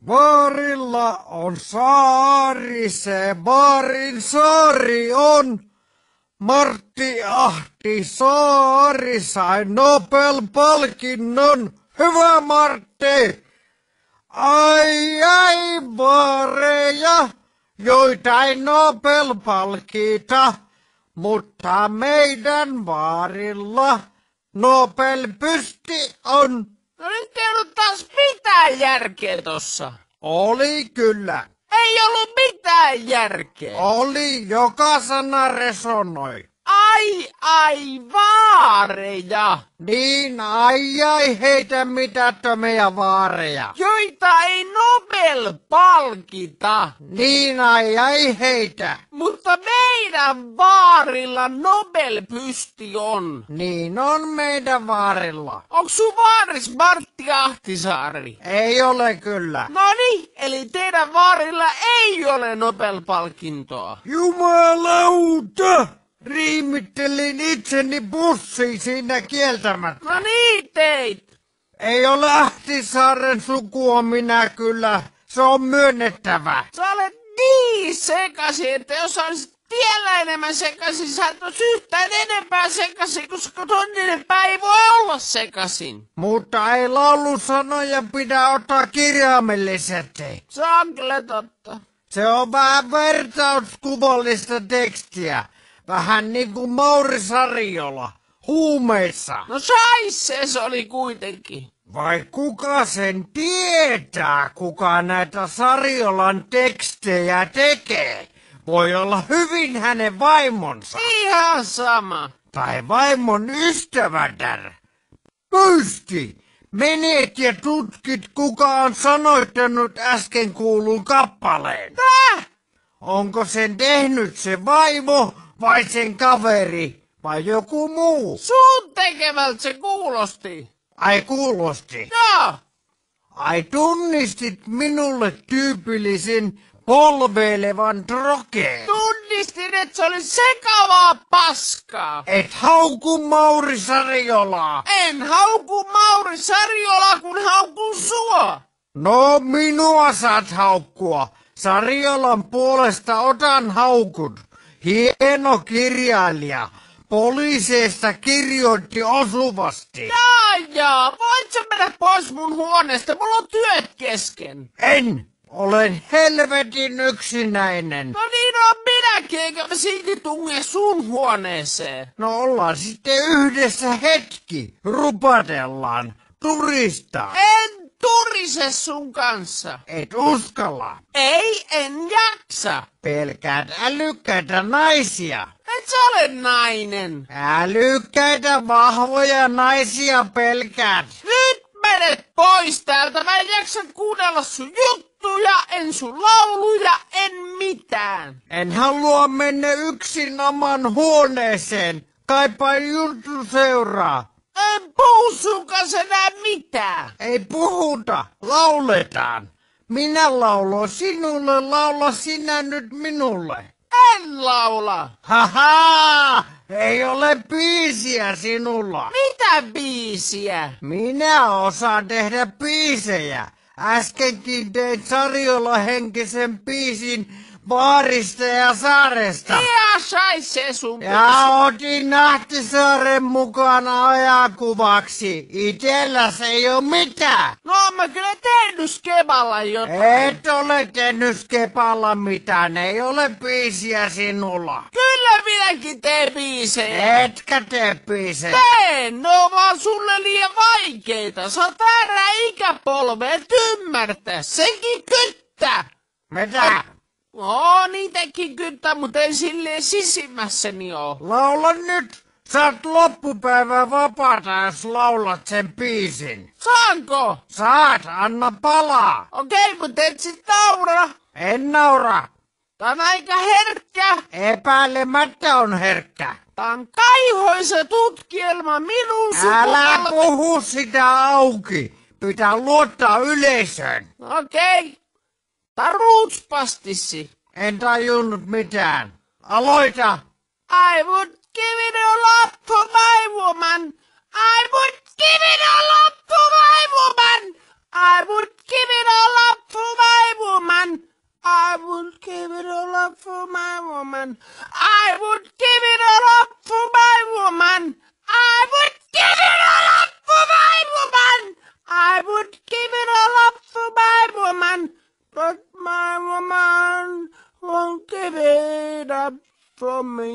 Baarilla on saari, se baarin saari on. Martti Ahtisaari sai Nobel-palkinnon. Hyvä Martti! Ai baareja, joita ei Nobel-palkita, mutta meidän baarilla Nobel-pysti on. No nyt ei ollut taas mitään järkeä tossa. Oli kyllä. Ei ollut mitään järkeä. Oli, joka sana resonoi. Ai, vaareja. Niin, ai, heitä mitättömiä vaareja. Joita ei Nobel palkita. Niin, ai, heitä. Mutta meidän baarilla Nobel-pysti on. Niin on meidän vaarilla. Onks sun vaaris Martti Ahtisaari? Ei ole kyllä. Noniin, eli teidän baarilla ei ole Nobel-palkintoa. Jumalauta! Riimittelin itseni bussiin siinä kieltämättä. No niin teit. Ei ole Ahtisaaren sukua minä kyllä. Se on myönnettävä. Sä olet niin sekasin, että jos olisit vielä enemmän sekasin, sä et ois yhtään enempää sekasin, koska ton enempää ei voi olla sekasin. Mutta ei laulusanoja pidä ottaa kirjaimellisesti. Se on kyllä totta. Se on vähän vertauskuvallista tekstiä. Vähän niin kuin Mauri Sariola. Huumeissa. No se oli kuitenkin. Vai kuka sen tietää, kuka näitä Sariolan tekstejä tekee? Voi olla hyvin hänen vaimonsa. Ihan sama. Tai vaimon ystävätär. Pysti! Menet ja tutkit, kuka on sanoittanut äsken kuulun kappaleen. Täh? Onko sen tehnyt se vaimo vai sen kaveri vai joku muu? Sun tekemältä se kuulosti. Ai kuulosti. Joo. Ai tunnistit minulle tyypillisen polveilevan trokeen. Tunnistin, että se oli sekavaa paskaa. Et hauku Mauri Sariolaa. En hauku Mauri Sariola, kun haukun sua. No minua saat haukkua. Sariolan puolesta otan haukut. Hieno kirjailija. Poliiseista kirjoitti osuvasti. Jaa, voit sä mennä pois mun huoneesta? Mulla on työt kesken. En. Olen helvetin yksinäinen. No niin on minäkin, eikä mä silti tunge sun huoneeseen. No ollaan sitten yhdessä hetki. Rupatellaan. Turistaa. En turise sun kanssa. Et uskalla. Ei, en jaksa. Pelkäät älykkäitä naisia. Et sä ole nainen. Älykkäitä vahvoja naisia pelkäät. Nyt menet pois täältä. Mä en jaksa kuunnella sun juttuja, en sun lauluja, en mitään. En halua mennä yksin oman huoneeseen. Kaipa juttu seuraa. En puhu sun kanssa enää mitään. Ei puhuta, lauletaan. Minä lauloin sinulle, laula sinä nyt minulle. En laula. Haha! Ei ole biisiä sinulla. Mitä biisiä? Minä osaan tehdä biisejä. Äskenkin tein Sariola henkisen biisin Baarista ja Saaresta. Ihan saisee sun Ja otin Ahtisaaren mukana ajakuvaksi. Itellä ei oo mitään. No oon mä kyllä tehnyt skeballa jotain. Et ole tehnyt skepalla mitään. Ei ole biisiä sinulla. Kyllä minäkin teen biisejä. Etkä tee biisejä. Teen, ne on vaan sulle liian vaikeita. Sä oot väärä ikäpolve, et ymmärtää. Senkin kyttää. Mitä? Niitäkin kyttää, mutta ei silleen sisimmässäni oo. Laula nyt. Saat loppupäivän vapaata, jos laulat sen biisin. Saanko? Saat, anna palaa. Okei, mutta et sit naura. En naura. Tää on aika herkkä. Epäilemättä on herkkä. Tää on kaihoisa tutkielma minun Älä sukupolven. puhu sitä auki. Pitää luottaa yleisöön. Okei. Tää on ruutspastissi. En tajunnut mitään. Aloita. I would give it all up for my woman. I would give it all up for my woman. I would give it all up for my woman. I would give it all up for my woman. I would give it all up for my woman. I would give it all up for my woman. But my woman won't give it up for me.